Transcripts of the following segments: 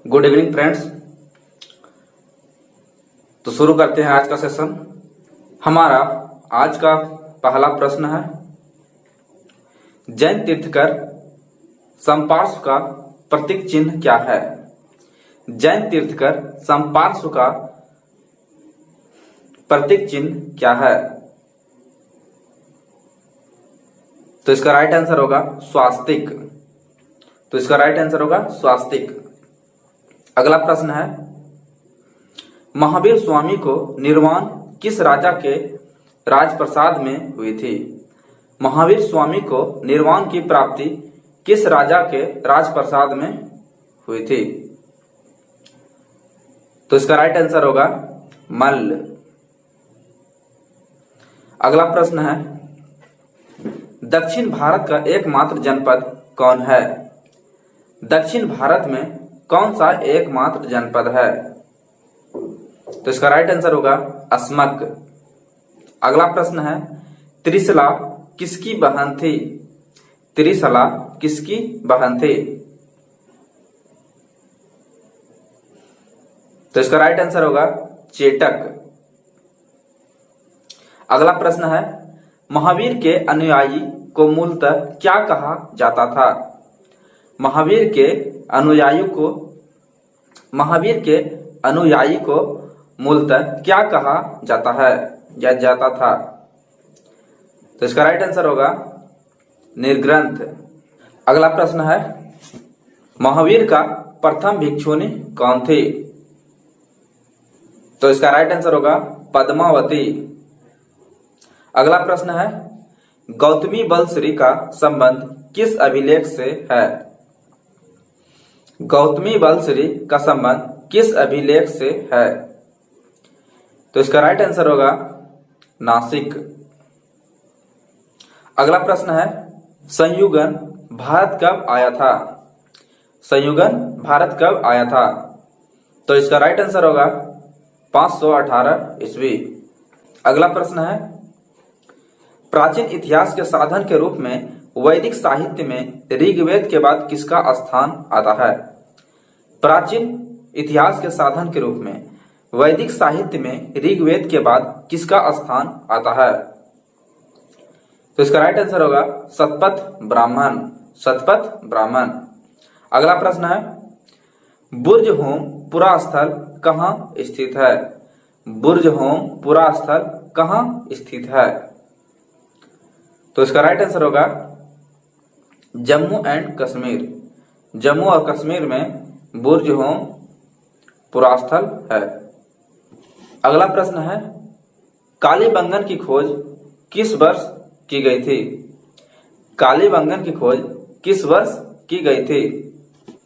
Good evening friends. तो शुरू करते हैं आज का सेशन। हमारा आज का पहला प्रश्न है, जैन तीर्थकर समपार्श्व का प्रतीक चिन्ह क्या है? जैन तीर्थकर समपार्श्व का प्रतीक चिन्ह क्या है? तो इसका राइट आंसर होगा स्वास्तिक। स्वास्तिक। अगला प्रश्न है, महावीर स्वामी को निर्वाण किस राजा के राजप्रसाद में हुई थी? महावीर स्वामी को निर्वाण की प्राप्ति किस राजा के राजप्रसाद में हुई थी? तो इसका राइट आंसर होगा मल्ल। अगला प्रश्न है, दक्षिण भारत का एकमात्र जनपद कौन है? दक्षिण भारत में कौन सा एकमात्र जनपद है? तो इसका राइट आंसर होगा अस्मक। अगला प्रश्न है, त्रिशला किसकी बहन थी? त्रिशला किसकी बहन थी? तो इसका राइट आंसर होगा चेटक। अगला प्रश्न है, महावीर के अनुयायी को मूलतः क्या कहा जाता था? महावीर के अनुयायी को मूलतः क्या कहा जाता है या जाता था? तो इसका राइट आंसर होगा निर्ग्रंथ। अगला प्रश्न है, महावीर का प्रथम भिक्षुणी कौन थी? तो इसका राइट आंसर होगा पद्मावती। अगला प्रश्न है, गौतमी बलश्री का संबंध किस अभिलेख से है? गौतमी बलश्री का संबंध किस अभिलेख से है? तो इसका राइट आंसर होगा नासिक। अगला प्रश्न है, संयुगन भारत कब आया था? संयुगन भारत कब आया था? तो इसका राइट आंसर होगा 518 ईस्वी। अगला प्रश्न है, प्राचीन इतिहास के साधन के रूप में वैदिक साहित्य में ऋग्वेद के बाद किसका स्थान आता है? प्राचीन इतिहास के साधन के रूप में वैदिक साहित्य में ऋग्वेद के बाद किसका स्थान आता है? तो इसका राइट आंसर होगा शतपथ ब्राह्मण। अगला प्रश्न है, बुर्जहोम पुरा स्थल कहाँ स्थित है? बुर्जहोम पुरा स्थल कहाँ स्थित है? तो इसका राइट आंसर होगा जम्मू एंड कश्मीर। जम्मू और कश्मीर में बुर्जहोम पुरास्थल है। अगला प्रश्न है, कालीबंगन की खोज किस वर्ष की गई थी? कालीबंगन की खोज किस वर्ष की गई थी?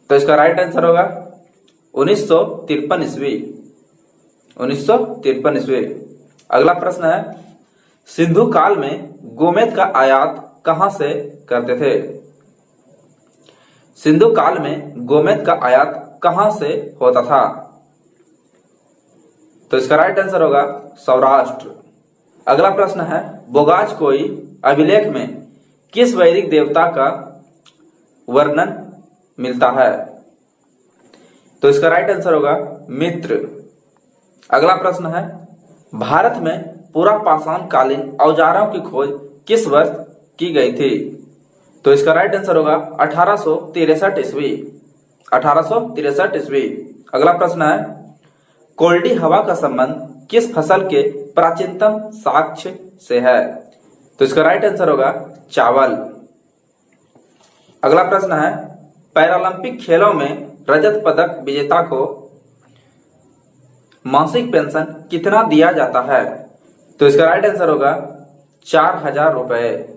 तो इसका राइट आंसर होगा 1953 ईस्वी। 1953 ईस्वी। अगला प्रश्न है, सिंधु काल में गोमेद का आयात कहां से करते थे? सिंधु काल में गोमेद का आयात कहां से होता था? तो इसका राइट आंसर होगा सौराष्ट्र। अगला प्रश्न है, बोगाजकोई अभिलेख में किस वैदिक देवता का वर्णन मिलता है? तो इसका राइट आंसर होगा मित्र। अगला प्रश्न है, भारत में पूरा पाषाण कालीन औजारों की खोज किस वर्ष की गई थी? तो इसका राइट आंसर होगा 1863 ईस्वी। 1863 ईस्वी। अगला प्रश्न है, कोल्डी हवा का संबंध किस फसल के प्राचीनतम साक्ष्य से है? तो इसका राइट आंसर होगा चावल। अगला प्रश्न है, पैरालंपिक खेलों में रजत पदक विजेता को मासिक पेंशन कितना दिया जाता है? तो इसका राइट आंसर होगा 4000 रुपए।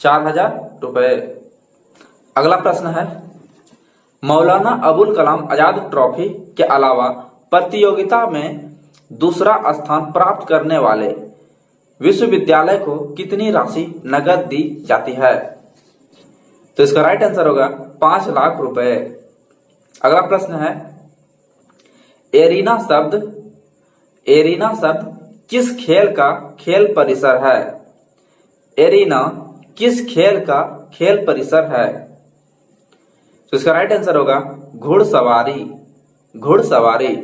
4000 रुपए। अगला प्रश्न है, मौलाना अबुल कलाम आजाद ट्रॉफी के अलावा प्रतियोगिता में दूसरा स्थान प्राप्त करने वाले विश्वविद्यालय को कितनी राशि नगद दी जाती है? तो इसका राइट आंसर होगा 5 लाख रुपए। अगला प्रश्न है, एरिना शब्द किस खेल का खेल परिसर है? एरिना किस खेल का खेल परिसर है? तो इसका राइट आंसर होगा घुड़सवारी। घुड़सवारी।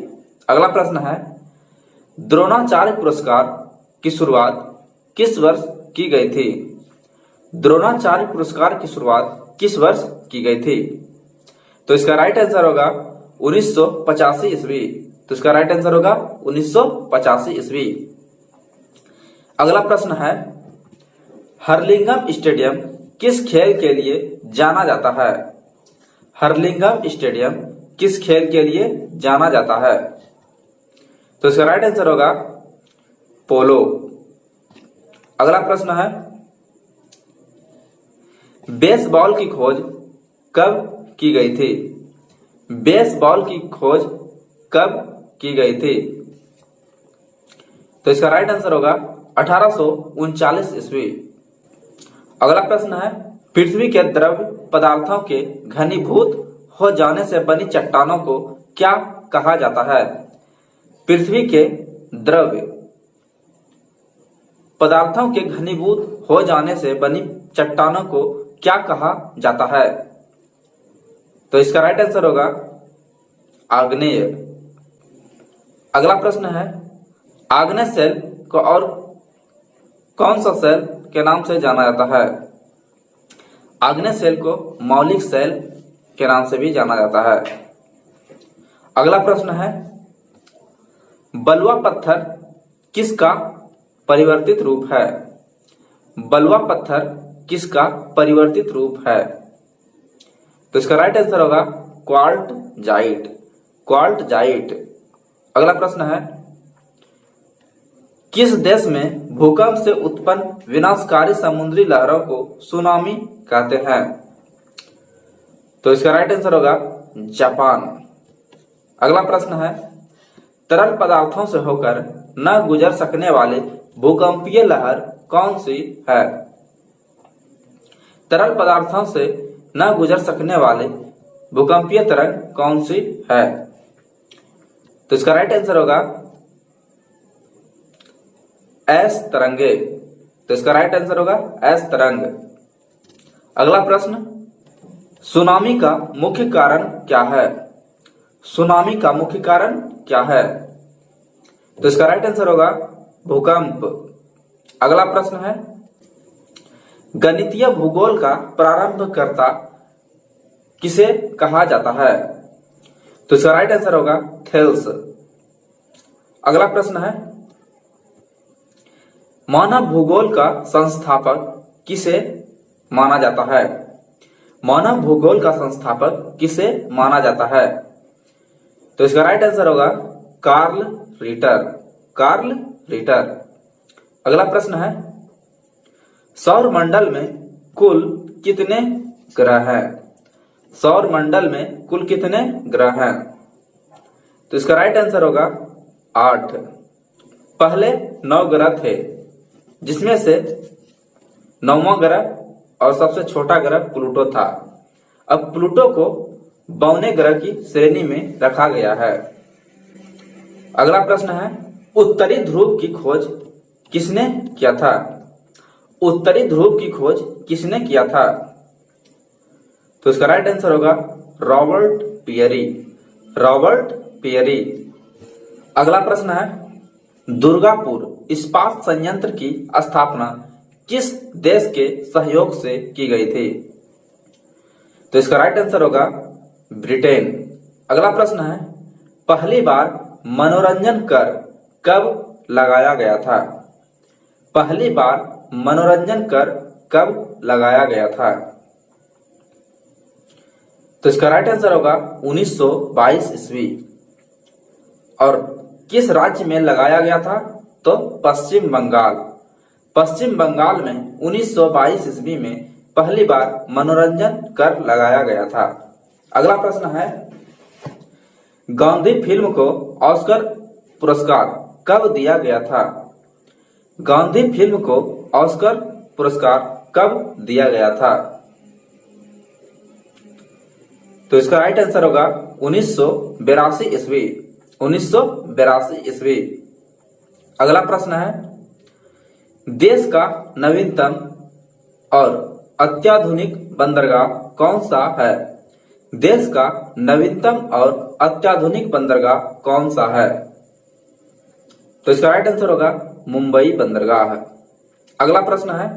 अगला प्रश्न है, द्रोणाचार्य पुरस्कार की शुरुआत किस वर्ष की गई थी? द्रोणाचार्य पुरस्कार की शुरुआत किस वर्ष की गई थी? तो इसका राइट आंसर होगा 1985 ईस्वी। तो इसका राइट आंसर होगा 1985 ईस्वी। अगला प्रश्न है, हर्लिंगम स्टेडियम किस खेल के लिए जाना जाता है? हर्लिंगम स्टेडियम किस खेल के लिए जाना जाता है? तो इसका राइट आंसर होगा पोलो। अगला प्रश्न है, बेसबॉल की खोज कब की गई थी? बेसबॉल की खोज कब की गई थी? तो इसका राइट आंसर होगा 1839 ईस्वी। अगला प्रश्न है, पृथ्वी के द्रव पदार्थों के घनीभूत हो जाने से बनी चट्टानों को क्या कहा जाता है? पृथ्वी के द्रव पदार्थों के घनीभूत हो जाने से बनी चट्टानों को क्या कहा जाता है? तो इसका राइट आंसर होगा आग्नेय। अगला प्रश्न है, आग्नेय सेल को और कौन सा सेल के नाम से जाना जाता है? आग्नेय सेल को मौलिक सेल के नाम से भी जाना जाता है। अगला प्रश्न है, बलुआ पत्थर किसका परिवर्तित रूप है? बलुआ पत्थर किसका परिवर्तित रूप है? तो इसका राइट आंसर होगा क्वार्टजाइट। क्वार्टजाइट। अगला प्रश्न है, किस देश में भूकंप से उत्पन्न विनाशकारी समुद्री लहरों को सुनामी कहते हैं? तो इसका राइट आंसर होगा जापान। अगला प्रश्न है, तरल पदार्थों से होकर न गुजर सकने वाले भूकंपीय लहर कौन सी है? तरल पदार्थों से न गुजर सकने वाले भूकंपीय तरंग कौन सी है? तो इसका राइट आंसर होगा एस तरंगे। तो इसका राइट आंसर होगा एस तरंग। अगला प्रश्न, सुनामी का मुख्य कारण क्या है? सुनामी का मुख्य कारण क्या है? तो इसका राइट आंसर होगा भूकंप। अगला प्रश्न है, गणितीय भूगोल का प्रारंभकर्ता किसे कहा जाता है? तो इसका राइट आंसर होगा थेल्स। अगला प्रश्न है, मानव भूगोल का संस्थापक किसे माना जाता है? मानव भूगोल का संस्थापक किसे माना जाता है? तो इसका राइट आंसर होगा कार्ल रिटर। Carl Ritter. अगला प्रश्न है, सौर मंडल में कुल कितने ग्रह हैं? सौर मंडल में कुल कितने ग्रह हैं? तो इसका राइट आंसर होगा 8। पहले 9 ग्रह थे, जिसमें से 9वां ग्रह और सबसे छोटा ग्रह प्लूटो था। अब प्लूटो को बौने ग्रह की श्रेणी में रखा गया है। अगला प्रश्न है, उत्तरी ध्रुव की खोज किसने किया था? उत्तरी ध्रुव की खोज किसने किया था? तो इसका राइट आंसर होगा रॉबर्ट पियरी। Robert Peary. अगला प्रश्न है, दुर्गापुर इस्पात संयंत्र की स्थापना किस देश के सहयोग से की गई थी? तो इसका राइट आंसर होगा ब्रिटेन। अगला प्रश्न है, पहली बार मनोरंजन कर कब लगाया गया था? पहली बार मनोरंजन कर कब लगाया गया था? तो इसका राइट आंसर होगा 1922 ईस्वी। और किस राज्य में लगाया गया था? तो पश्चिम बंगाल। पश्चिम बंगाल में 1922 ईस्वी में पहली बार मनोरंजन कर लगाया गया था। अगला प्रश्न है, गांधी फिल्म को ऑस्कर पुरस्कार कब दिया गया था? गांधी फिल्म को ऑस्कर पुरस्कार कब दिया गया था? तो इसका राइट आंसर होगा 1982 ईस्वी। 1982 ईस्वी। अगला प्रश्न है, देश का नवीनतम और अत्याधुनिक बंदरगाह कौन सा है? देश का नवीनतम और अत्याधुनिक बंदरगाह कौन सा है? तो इसका राइट आंसर होगा मुंबई बंदरगाह। अगला प्रश्न है,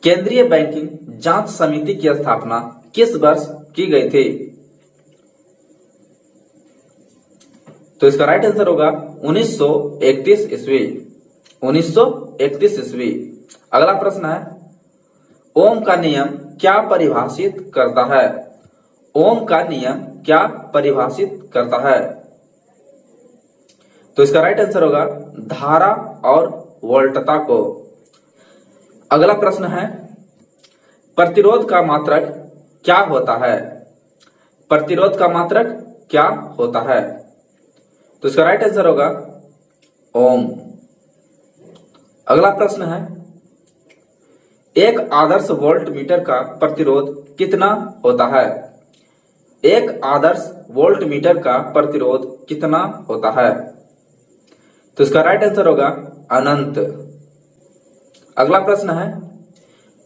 केंद्रीय बैंकिंग जांच समिति की स्थापना किस वर्ष की गई थी? तो इसका राइट आंसर होगा 1931 ईस्वी। 1931 ईस्वी। अगला प्रश्न है, ओम का नियम क्या परिभाषित करता है? ओम का नियम क्या परिभाषित करता है? तो इसका राइट आंसर होगा धारा और वोल्टता को। अगला प्रश्न है, प्रतिरोध का मात्रक क्या होता है? प्रतिरोध का मात्रक क्या होता है? तो इसका राइट आंसर होगा ओम। अगला प्रश्न है, एक आदर्श वोल्ट मीटर का प्रतिरोध कितना होता है? एक आदर्श वोल्ट मीटर का प्रतिरोध कितना होता है? तो इसका राइट आंसर होगा अनंत। अगला प्रश्न है,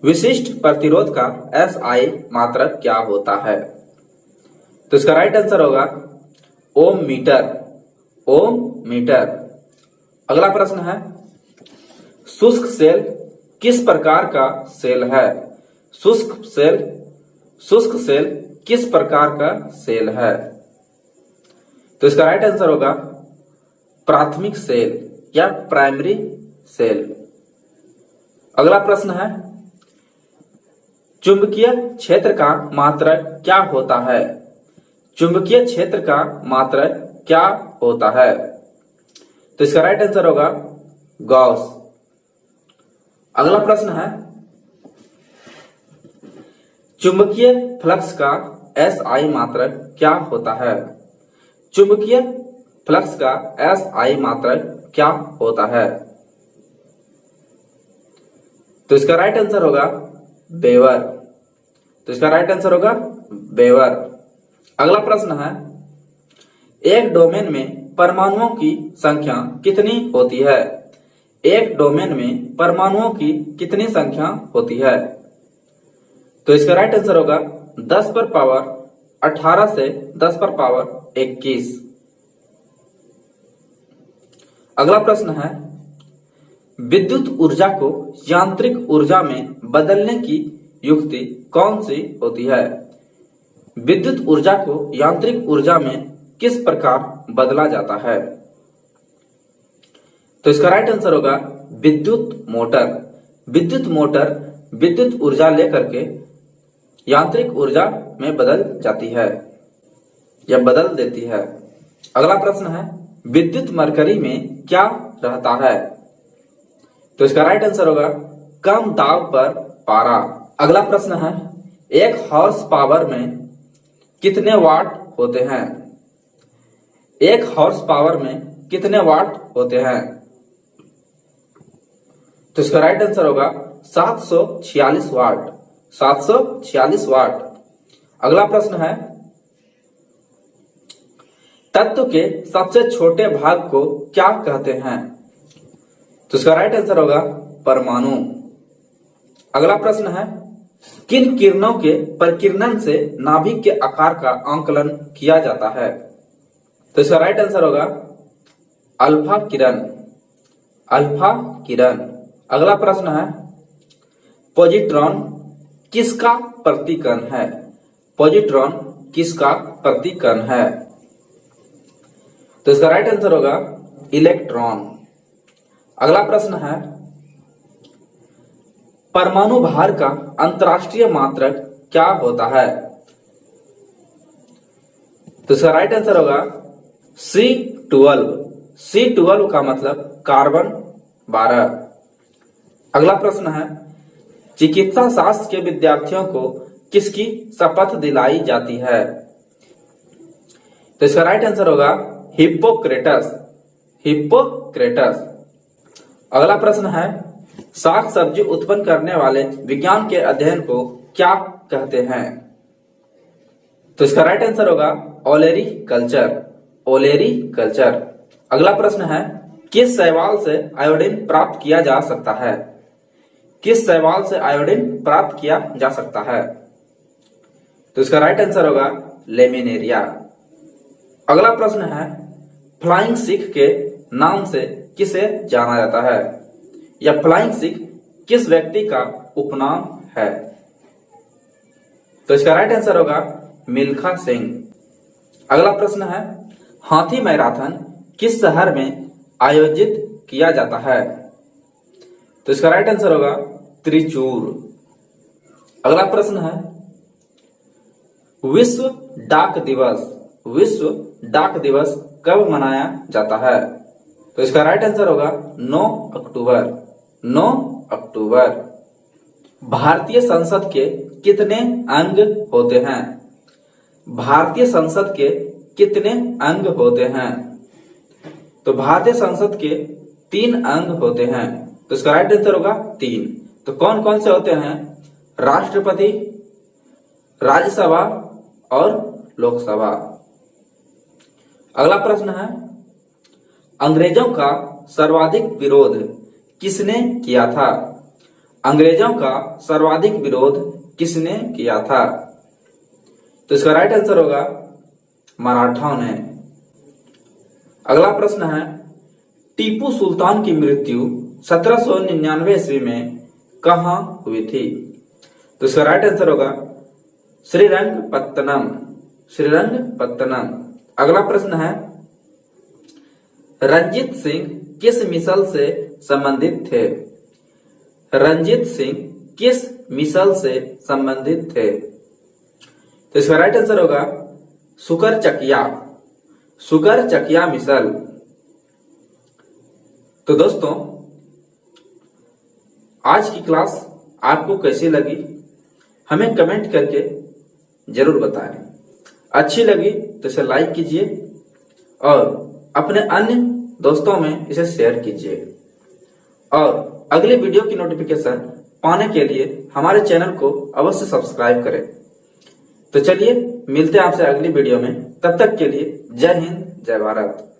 विशिष्ट प्रतिरोध का SI मात्रक क्या होता है? तो इसका राइट आंसर होगा ओम मीटर। ओम मीटर। अगला प्रश्न है, शुष्क सेल किस प्रकार का सेल है? शुष्क सेल किस प्रकार का सेल है? तो इसका राइट आंसर होगा प्राथमिक सेल या प्राइमरी सेल। अगला प्रश्न है, चुंबकीय क्षेत्र का मात्रक क्या होता है? चुंबकीय क्षेत्र का मात्रक क्या होता है? तो इसका राइट आंसर होगा गॉस। अगला प्रश्न है, चुंबकीय फ्लक्स का SI मात्रक क्या होता है? चुंबकीय फ्लक्स का SI मात्रक क्या होता है? तो इसका राइट आंसर होगा वेबर। तो इसका राइट आंसर होगा वेबर। अगला प्रश्न है, एक डोमेन में परमाणुओं की संख्या कितनी होती है? एक डोमेन में परमाणुओं की कितनी संख्या होती है? तो इसका राइट आंसर होगा 10 पर पावर 18 से 10 पर पावर 21। अगला प्रश्न है, विद्युत ऊर्जा को यांत्रिक ऊर्जा में बदलने की युक्ति कौन सी होती है? विद्युत ऊर्जा को यांत्रिक ऊर्जा में किस प्रकार बदला जाता है? तो इसका राइट आंसर होगा विद्युत मोटर। विद्युत मोटर विद्युत ऊर्जा लेकर के यांत्रिक ऊर्जा में बदल जाती है या बदल देती है। अगला प्रश्न है, विद्युत मरकरी में क्या रहता है? तो इसका राइट आंसर होगा कम दाब पर पारा। अगला प्रश्न है, एक हॉर्स पावर में कितने वाट होते हैं? एक हॉर्स पावर में कितने वाट होते हैं? तो इसका राइट आंसर होगा 746 वाट। 746 वाट। अगला प्रश्न है, तत्व के सबसे छोटे भाग को क्या कहते हैं? तो इसका राइट आंसर होगा परमाणु। अगला प्रश्न है, किन किरणों के परिकिरणन से नाभिक के आकार का आंकलन किया जाता है? तो इसका राइट आंसर होगा अल्फा किरण। अल्फा किरण। अगला प्रश्न है, पॉजिट्रॉन किसका प्रतिकण है? पॉजिट्रॉन किसका प्रतिकण है? तो इसका राइट आंसर होगा इलेक्ट्रॉन। अगला प्रश्न है, परमाणु भार का अंतरराष्ट्रीय मात्रक क्या होता है? तो इसका राइट आंसर होगा C12। C12 का मतलब कार्बन 12। अगला प्रश्न है, चिकित्सा शास्त्र के विद्यार्थियों को किसकी शपथ दिलाई जाती है? तो इसका राइट आंसर होगा हिप्पोक्रेटस। हिप्पोक्रेटस। अगला प्रश्न है, शाक सब्जी उत्पन्न करने वाले विज्ञान के अध्ययन को क्या कहते हैं? तो इसका राइट आंसर होगा ओलेरी कल्चर। ओलेरी कल्चर। अगला प्रश्न है, किस शैवाल से आयोडीन प्राप्त किया जा सकता है? किस शैवाल से आयोडीन प्राप्त किया जा सकता है? तो इसका राइट आंसर होगा लेमिनेरिया। अगला प्रश्न है, फ्लाइंग सिख के नाम से किसे जाना जाता है, या फ्लाइंग सिख किस व्यक्ति का उपनाम है? तो इसका राइट आंसर होगा मिल्खा सिंह। अगला प्रश्न है, हाथी मैराथन किस शहर में आयोजित किया जाता है? तो इसका राइट आंसर होगा त्रिचूर। अगला प्रश्न है, विश्व डाक दिवस कब मनाया जाता है? तो इसका राइट आंसर होगा 9 अक्टूबर। 9 अक्टूबर। भारतीय संसद के कितने अंग होते हैं? भारतीय संसद के कितने अंग होते हैं? तो भारतीय संसद के 3 अंग होते हैं। तो इसका राइट आंसर होगा 3। तो कौन कौन से होते हैं? राष्ट्रपति, राज्यसभा और लोकसभा। अगला प्रश्न है, अंग्रेजों का सर्वाधिक विरोध किसने किया था? अंग्रेजों का सर्वाधिक विरोध किसने किया था? तो इसका राइट आंसर होगा मराठाओं ने। अगला प्रश्न है, टीपू सुल्तान की मृत्यु 1799 ईस्वी में कहां हुई थी? तो इसका राइट आंसर होगा श्रीरंगपत्तनम। श्रीरंगपत्तनम। अगला प्रश्न है, रंजीत सिंह किस मिसल से संबंधित थे? रंजीत सिंह किस मिसल से संबंधित थे? तो इसका राइट आंसर होगा सुकर चकिया मिसल। तो दोस्तों, आज की क्लास आपको कैसी लगी हमें कमेंट करके जरूर बताएं। अच्छी लगी तो इसे लाइक कीजिए और अपने अन्य दोस्तों में इसे शेयर कीजिए, और अगले वीडियो की नोटिफिकेशन पाने के लिए हमारे चैनल को अवश्य सब्सक्राइब करें। तो चलिए मिलते हैं आपसे अगली वीडियो में। तब तक के लिए जय हिंद, जय भारत।